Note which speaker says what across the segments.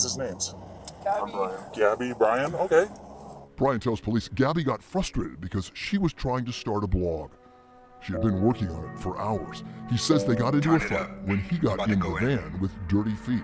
Speaker 1: guys' names?
Speaker 2: Gabby.
Speaker 1: Gabby, Brian, okay.
Speaker 3: Brian tells police Gabby got frustrated because she was trying to start a blog. She had been working on it for hours. He says they got into a fight when he got in the van with dirty feet.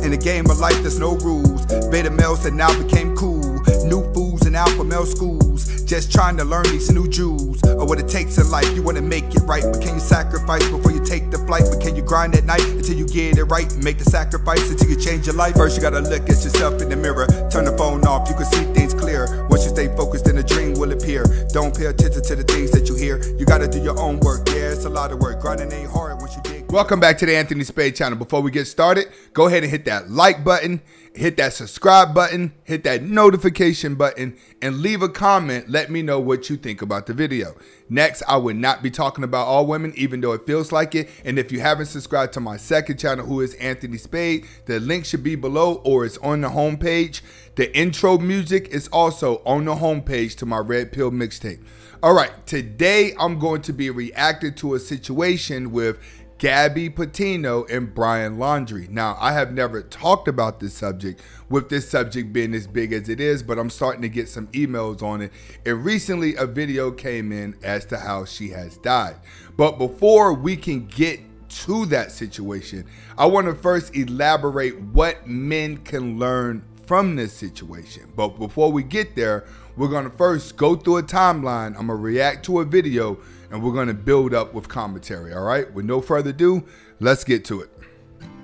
Speaker 4: In a game of life, there's no rules. Beta males that now became cool. New foods and alpha male schools. Just trying to learn these new jewels of what it takes in life. You want to make it right, but can you sacrifice before you take the flight? But can you grind at night until you get it right? Make the sacrifice until you change your life. First you gotta look at yourself in the mirror. Turn the phone off, you can see things clear. Once you stay focused, then a dream will appear. Don't pay attention to the things that you hear. You gotta do your own work. Yeah, it's a lot of work. Grinding ain't hard once you dig.
Speaker 5: Welcome back to the Anthony Spade channel. Before we get started, go ahead and hit that like button, hit that subscribe button, hit that notification button, and leave a comment. Let me know what you think about the video. Next, I would not be talking about all women, even though it feels like it. And if you haven't subscribed to my second channel, who is Anthony Spade, the link should be below or it's on the homepage. The intro music is also on the homepage to my Red Pill mixtape. All right, today I'm going to be reacting to a situation with Gabby Petito and Brian Laundrie. Now, I have never talked about this subject, with this subject being as big as it is, but I'm starting to get some emails on it. And recently a video came in as to how she has died. But before we can get to that situation, I want to first elaborate what men can learn from this situation. But before we get there, we're going to first go through a timeline. I'm going to react to a video and we're going to build up with commentary. All right, with no further ado, let's get to it.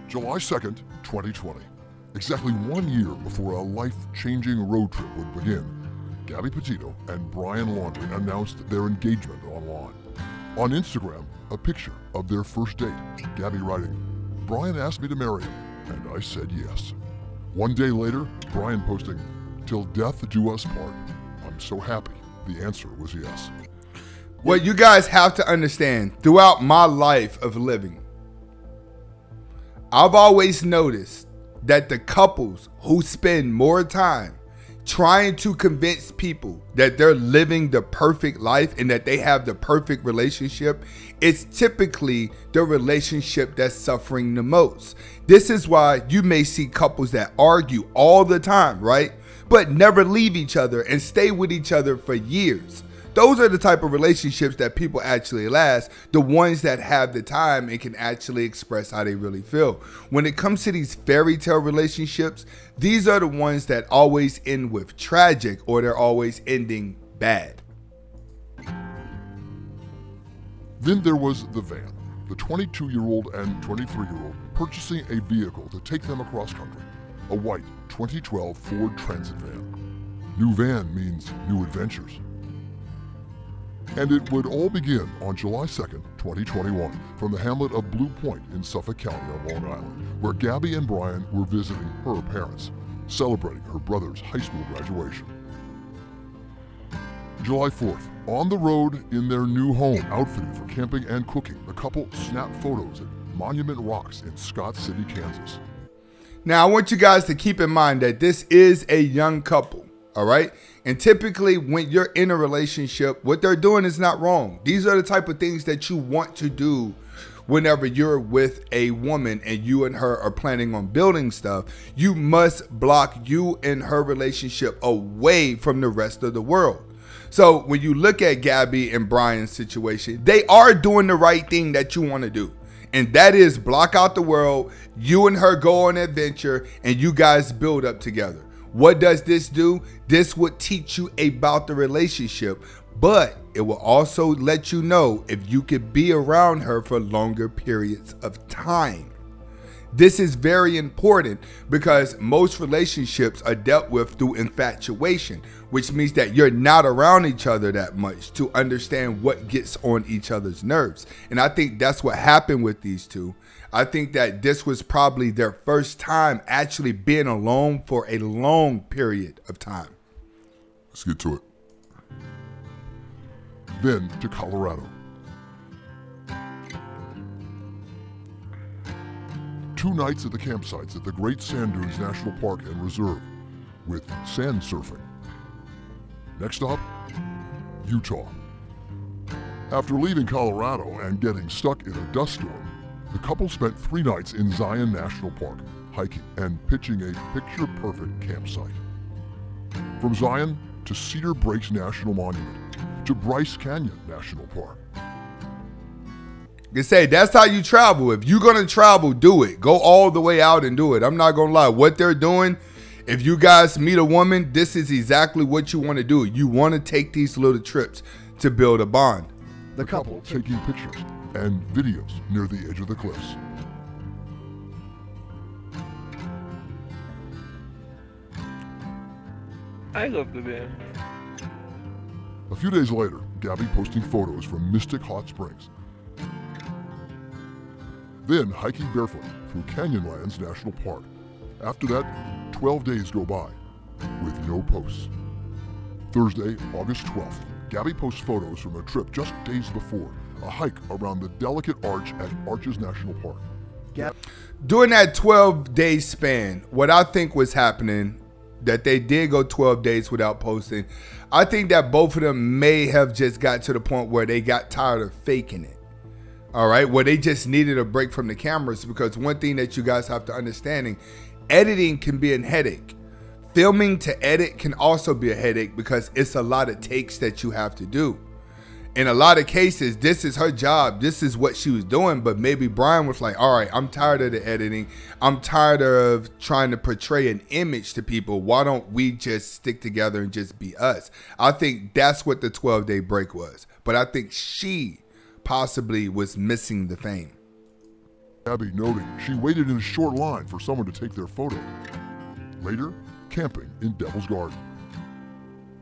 Speaker 3: July 2nd, 2020. Exactly 1 year before a life-changing road trip would begin, Gabby Petito and Brian Laundrie announced their engagement online. On Instagram, a picture of their first date, Gabby writing, "Brian asked me to marry him, and I said yes." 1 day later, Brian posting, "Till death do us part. I'm so happy the answer was yes."
Speaker 5: What you guys have to understand, throughout my life of living, I've always noticed that the couples who spend more time trying to convince people that they're living the perfect life and that they have the perfect relationship, it's typically the relationship that's suffering the most. This is why you may see couples that argue all the time, right? But never leave each other and stay with each other for years. Those are the type of relationships that people actually last, the ones that have the time and can actually express how they really feel. When it comes to these fairy tale relationships, these are the ones that always end with tragic, or they're always ending bad.
Speaker 3: Then there was the van, the 22-year-old and 23-year-old purchasing a vehicle to take them across country, a white 2012 Ford Transit van. New van means new adventures. And it would all begin on July 2nd, 2021, from the hamlet of Blue Point in Suffolk County on Long Island, where Gabby and Brian were visiting her parents, celebrating her brother's high school graduation. July 4th, on the road in their new home, outfitted for camping and cooking, the couple snapped photos at Monument Rocks in Scott City, Kansas.
Speaker 5: Now, I want you guys to keep in mind that this is a young couple. All right. And typically when you're in a relationship, what they're doing is not wrong. These are the type of things that you want to do whenever you're with a woman and you and her are planning on building stuff. You must block you and her relationship away from the rest of the world. So when you look at Gabby and Brian's situation, they are doing the right thing that you want to do. And that is block out the world. You and her go on an adventure and you guys build up together. What does this do? This would teach you about the relationship, but it will also let you know if you could be around her for longer periods of time. This is very important because most relationships are dealt with through infatuation, which means that you're not around each other that much to understand what gets on each other's nerves. And I think that's what happened with these two. I think that this was probably their first time actually being alone for a long period of time.
Speaker 3: Let's get to it. Then to Colorado. 2 nights at the campsites at the Great Sand Dunes National Park and Reserve with sand surfing. Next stop, Utah. After leaving Colorado and getting stuck in a dust storm, the couple spent 3 nights in Zion National Park, hiking and pitching a picture-perfect campsite. From Zion to Cedar Breaks National Monument to Bryce Canyon National Park.
Speaker 5: They say that's how you travel. If you're gonna travel, do it. Go all the way out and do it. I'm not gonna lie. What they're doing, if you guys meet a woman, this is exactly what you want to do. You want to take these little trips to build a bond.
Speaker 3: The couple taking pictures and videos near the edge of the cliffs.
Speaker 2: I love the band.
Speaker 3: A few days later, Gabby posting photos from Mystic Hot Springs. Then hiking barefoot through Canyonlands National Park. After that, 12 days go by with no posts. Thursday, August 12th, Gabby posts photos from a trip just days before, a hike around the delicate arch at Arches National Park.
Speaker 5: During that 12-day span, what I think was happening, that they did go 12 days without posting, I think that both of them may have just got to the point where they got tired of faking it. All right, where they just needed a break from the cameras, because one thing that you guys have to understand, editing can be a headache. Filming to edit can also be a headache because it's a lot of takes that you have to do. In a lot of cases, this is her job. This is what she was doing. But maybe Brian was like, all right, I'm tired of the editing. I'm tired of trying to portray an image to people. Why don't we just stick together and just be us? I think that's what the 12-day break was. But I think she possibly was missing the fame.
Speaker 3: Gabby noting she waited in a short line for someone to take their photo. Later, camping in Devil's Garden.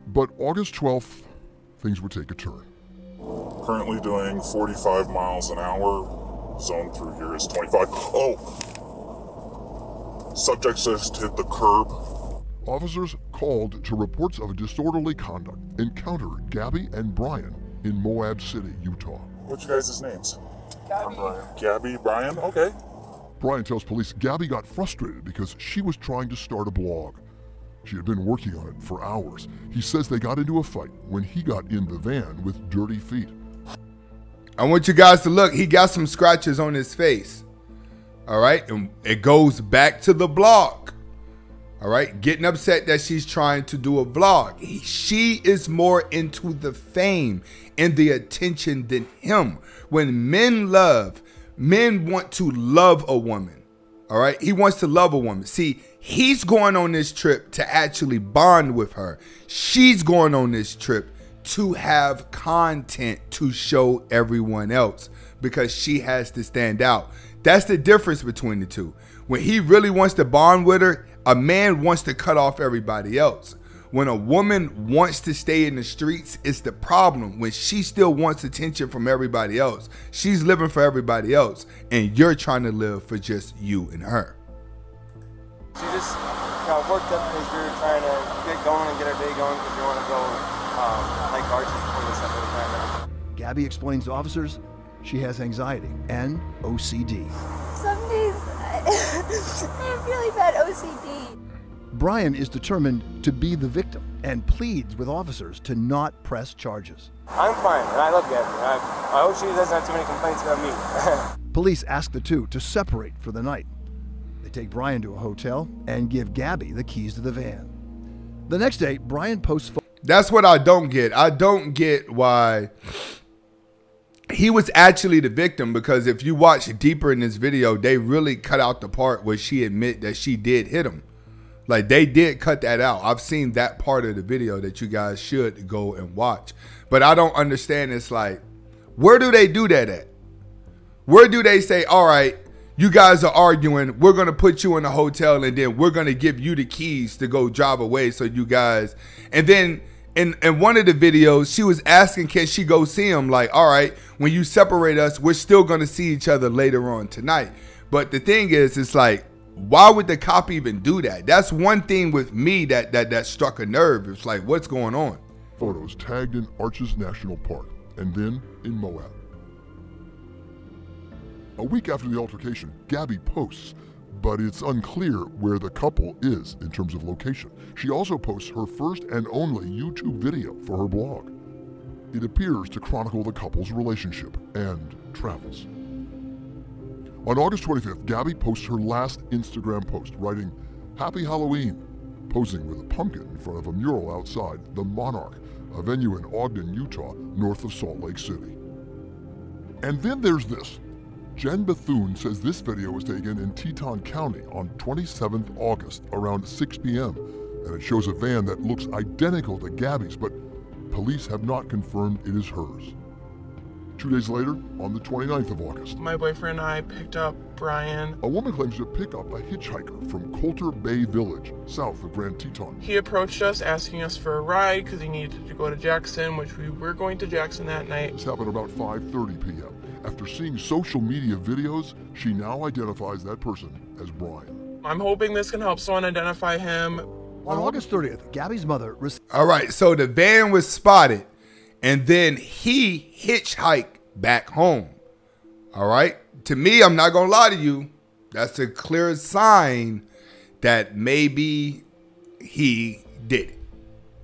Speaker 3: But August 12th, things would take a turn.
Speaker 1: Currently doing 45 miles an hour. Zone through here is 25. Oh! Subject just hit the curb.
Speaker 3: Officers called to reports of a disorderly conduct encounter Gabby and Brian in Moab City, Utah.
Speaker 1: What's you guys' names? Gabby. Gabby, Brian, okay.
Speaker 3: Brian tells police Gabby got frustrated because she was trying to start a blog. She had been working on it for hours. He says they got into a fight when he got in the van with dirty feet.
Speaker 5: I want you guys to look. He got some scratches on his face. All right. And it goes back to the blog. All right. Getting upset that she's trying to do a vlog. She is more into the fame and the attention than him. When men love, men want to love a woman. All right. He wants to love a woman. See, he's going on this trip to actually bond with her. She's going on this trip to have content to show everyone else because she has to stand out. That's the difference between the two. When he really wants to bond with her, a man wants to cut off everybody else. When a woman wants to stay in the streets, it's the problem. When she still wants attention from everybody else, she's living for everybody else, and you're trying to live for just you and her.
Speaker 6: She just got worked up because we were trying to get going and get our day going because we want to go hike arches before the sun goes down.
Speaker 7: Gabby explains to officers she has anxiety and OCD.
Speaker 8: Some days I have really bad OCD.
Speaker 7: Brian is determined to be the victim and pleads with officers to not press charges.
Speaker 6: I'm fine, and I love Gabby. I hope she doesn't have too many complaints about me.
Speaker 7: Police ask the two to separate for the night. They take Brian to a hotel and give Gabby the keys to the van. The next day, Brian posts photos.
Speaker 5: That's what I don't get. I don't get why he was actually the victim, because if you watch deeper in this video, they really cut out the part where she admit that she did hit him. Like, they did cut that out. I've seen that part of the video that you guys should go and watch. But I don't understand. It's like, where do they do that at? Where do they say, all right, you guys are arguing, we're going to put you in a hotel and then we're going to give you the keys to go drive away so you guys. And then in one of the videos, she was asking, can she go see him? Like, all right, when you separate us, we're still going to see each other later on tonight. But the thing is, it's like, why would the cop even do that? That's one thing with me that struck a nerve. It's like, what's going on?
Speaker 3: Photos tagged in Arches National Park and then in Moab. A week after the altercation, Gabby posts, but it's unclear where the couple is in terms of location. She also posts her first and only YouTube video for her blog. It appears to chronicle the couple's relationship and travels. On August 25th, Gabby posts her last Instagram post, writing, "Happy Halloween," posing with a pumpkin in front of a mural outside the Monarch, a venue in Ogden, Utah, north of Salt Lake City. And then there's this. Jen Bethune says this video was taken in Teton County on 27th August around 6 p.m. and it shows a van that looks identical to Gabby's, but police have not confirmed it is hers. 2 days later, on the 29th of August,
Speaker 2: my boyfriend and I picked up Brian.
Speaker 3: A woman claims to pick up a hitchhiker from Coulter Bay Village, south of Grand Teton.
Speaker 2: He approached us asking us for a ride because he needed to go to Jackson, which we were going to Jackson that night.
Speaker 3: This happened about 5:30 p.m. After seeing social media videos, she now identifies that person as Brian.
Speaker 2: I'm hoping this can help someone identify him.
Speaker 7: On August 30th, Gabby's mother received...
Speaker 5: All right, so the van was spotted, and then he hitchhiked back home. All right? To me, I'm not going to lie to you, that's a clear sign that maybe he did it.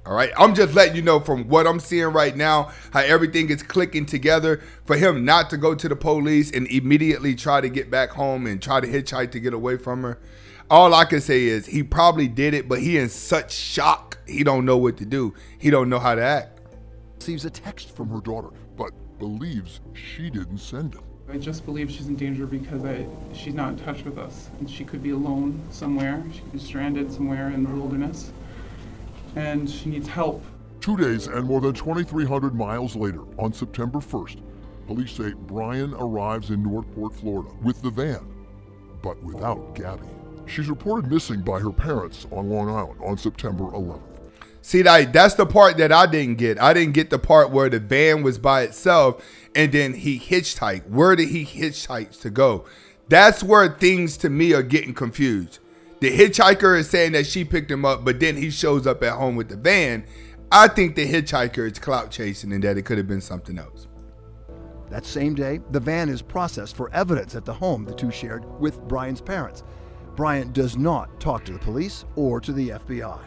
Speaker 5: All right? I'm just letting you know from what I'm seeing right now, how everything is clicking together for him not to go to the police and immediately try to get back home and try to hitchhike to get away from her. All I can say is he probably did it, but he in such shock, he don't know what to do. He don't know how to act.
Speaker 7: receives a text
Speaker 3: From her daughter, but believes she didn't send it.
Speaker 9: I just believe she's in danger because she's not in touch with us, and she could be alone somewhere. She could be stranded somewhere in the wilderness, and she needs help.
Speaker 3: 2 days and more than 2,300 miles later, on September 1st, police say Brian arrives in Northport, Florida with the van, but without Gabby. She's reported missing by her parents on Long Island on September 11th.
Speaker 5: See, that's the part that I didn't get. I didn't get the part where the van was by itself and then he hitchhiked. Where did he hitchhike to go? That's where things to me are getting confused. The hitchhiker is saying that she picked him up, but then he shows up at home with the van. I think the hitchhiker is clout chasing and that it could have been something else.
Speaker 7: That same day, the van is processed for evidence at the home the two shared with Brian's parents. Brian does not talk to the police or to the FBI.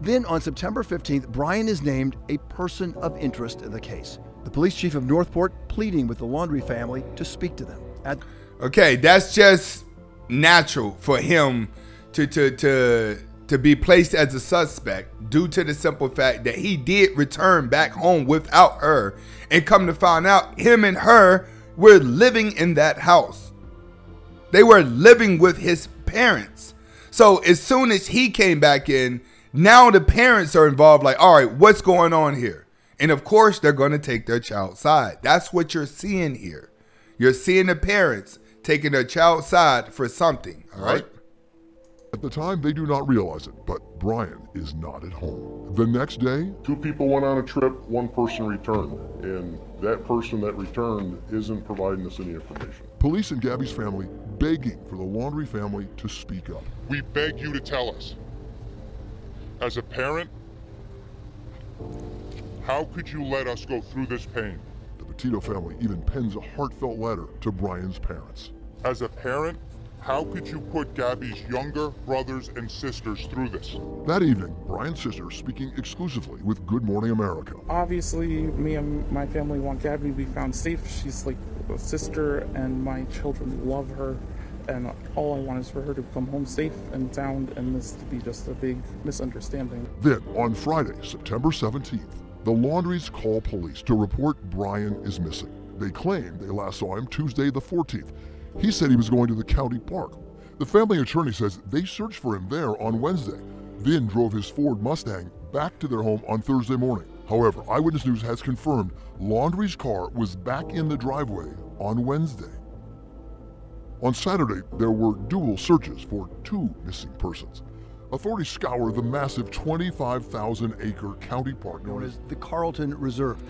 Speaker 7: Then on September 15th, Brian is named a person of interest in the case. The police chief of Northport pleading with the Laundrie family to speak to them.
Speaker 5: Okay, that's just natural for him to be placed as a suspect due to the simple fact that he did return back home without her, and come to find out him and her were living in that house. They were living with his parents. So as soon as he came back in, now the parents are involved, like, all right, what's going on here? And of course, they're going to take their child's side. That's what you're seeing here. You're seeing the parents taking their child's side for something, all right?
Speaker 3: At the time, they do not realize it, but Brian is not at home. The next day,
Speaker 1: 2 people went on a trip, 1 person returned, and that person that returned isn't providing us any information.
Speaker 3: police and Gabby's family begging for the Laundrie family to speak up.
Speaker 1: We beg you to tell us. As a parent, how could you let us go through this pain?
Speaker 3: The Petito family even pens a heartfelt letter to Brian's parents.
Speaker 1: As a parent, how could you put Gabby's younger brothers and sisters through this?
Speaker 3: That evening, Brian's sister speaking exclusively with Good Morning America.
Speaker 9: Obviously, me and my family want Gabby to be found safe. She's like a sister, and my children love her. And all I want is for her to come home safe and sound, and this to be just a big misunderstanding.
Speaker 3: Then, on Friday, September 17th, the Laundries call police to report Brian is missing. They claim they last saw him Tuesday the 14th. He said he was going to the county park. The family attorney says they searched for him there on Wednesday, then drove his Ford Mustang back to their home on Thursday morning. However, Eyewitness News has confirmed Laundrie's car was back in the driveway on Wednesday. On Saturday, there were dual searches for 2 missing persons. Authorities scour the massive 25,000-acre county park
Speaker 7: known as the Carlton Reserve.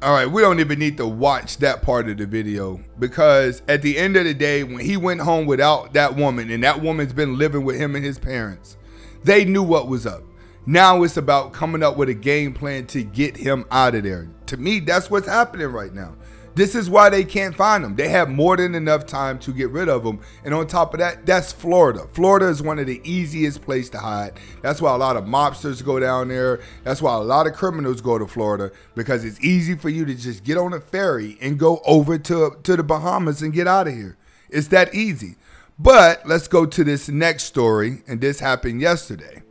Speaker 5: All right, we don't even need to watch that part of the video, because at the end of the day, when he went home without that woman, and that woman's been living with him and his parents, they knew what was up. Now it's about coming up with a game plan to get him out of there. To me, that's what's happening right now. This is why they can't find him. They have more than enough time to get rid of him. And on top of that, that's Florida. Florida is one of the easiest places to hide. That's why a lot of mobsters go down there. That's why a lot of criminals go to Florida, because it's easy for you to just get on a ferry and go over to the Bahamas and get out of here. It's that easy. But let's go to this next story, and this happened yesterday.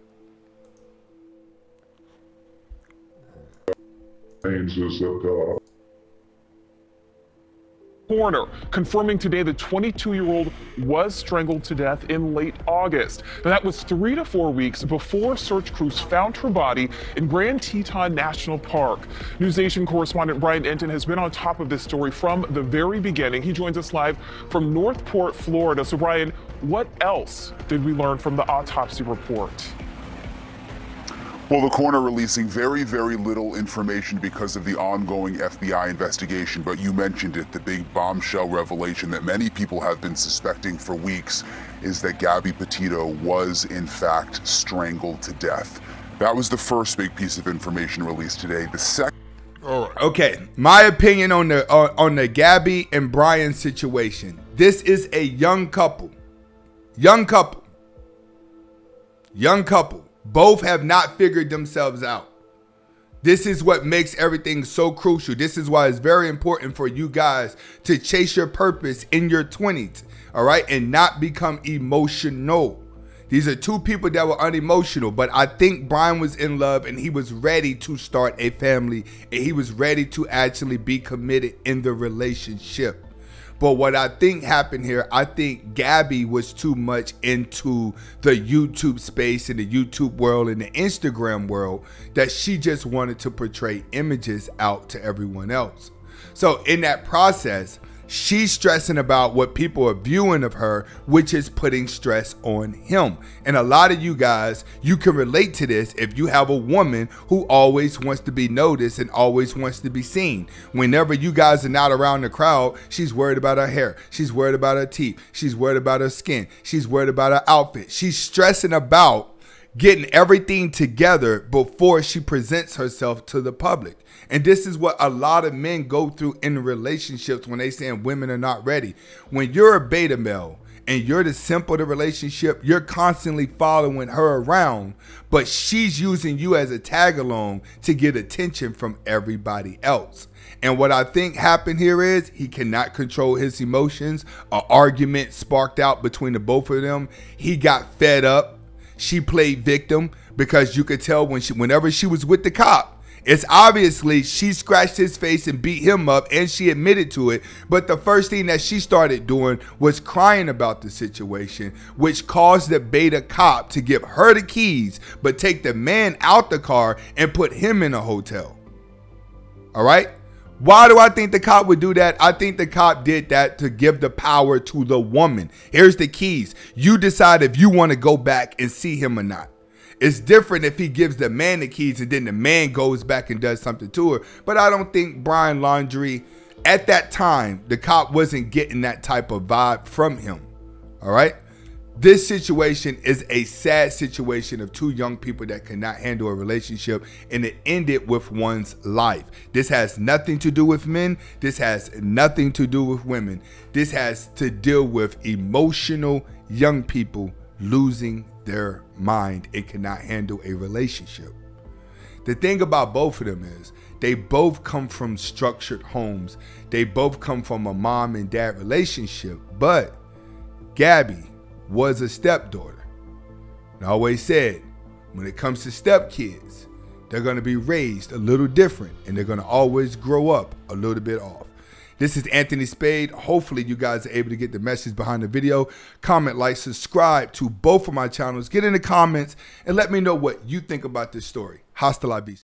Speaker 10: Coroner confirming today the 22-year-old was strangled to death in late August. Now, that was 3 to 4 weeks before search crews found her body in Grand Teton National Park. NewsNation correspondent Brian Enton has been on top of this story from the very beginning. He joins us live from Northport, Florida. So, Brian, what else did we learn from the autopsy report?
Speaker 11: Well, the coroner releasing very, very little information because of the ongoing FBI investigation. But you mentioned it, the big bombshell revelation that many people have been suspecting for weeks is that Gabby Petito was, in fact, strangled to death. That was the first big piece of information released today. The second...
Speaker 5: All right. Okay, my opinion on the Gabby and Brian situation. This is a young couple. Young couple. Both have not figured themselves out. This is what makes everything so crucial. This is why it's very important for you guys to chase your purpose in your 20s, all right, and not become emotional. These are two people that were unemotional, but I think Brian was in love and he was ready to start a family, and he was ready to actually be committed in the relationship. But what I think happened here, I think Gabby was too much into the YouTube space and the YouTube world and the Instagram world that she just wanted to portray images out to everyone else. So in that process, she's stressing about what people are viewing of her, which is putting stress on him. And a lot of you guys, you can relate to this if you have a woman who always wants to be noticed and always wants to be seen. Whenever you guys are not around the crowd, she's worried about her hair. She's worried about her teeth. She's worried about her skin. She's worried about her outfit. She's stressing about getting everything together before she presents herself to the public. And this is what a lot of men go through in relationships when they saying women are not ready. When you're a beta male and you're the simp of the relationship, you're constantly following her around, but she's using you as a tag along to get attention from everybody else. And what I think happened here is he cannot control his emotions. An argument sparked out between the both of them. He got fed up. She played victim because you could tell whenever she was with the cop, it's obviously she scratched his face and beat him up, and she admitted to it. But the first thing that she started doing was crying about the situation, which caused the beta cop to give her the keys, but take the man out the car and put him in a hotel. All right? Why do I think the cop would do that? I think the cop did that to give the power to the woman. Here's the keys. You decide if you want to go back and see him or not. It's different if he gives the man the keys and then the man goes back and does something to her. But I don't think Brian Laundrie, at that time, the cop wasn't getting that type of vibe from him. All right? This situation is a sad situation of two young people that cannot handle a relationship, and it ended with one's life. This has nothing to do with men. This has nothing to do with women. This has to deal with emotional young people losing their mind and cannot handle a relationship. The thing about both of them is they both come from structured homes. They both come from a mom and dad relationship, but Gabby was a stepdaughter. And I always said, when it comes to stepkids, they're going to be raised a little different and they're going to always grow up a little bit off. This is Anthony Spade. Hopefully you guys are able to get the message behind the video. Comment, like, subscribe to both of my channels. Get in the comments and let me know what you think about this story. Hasta la vista.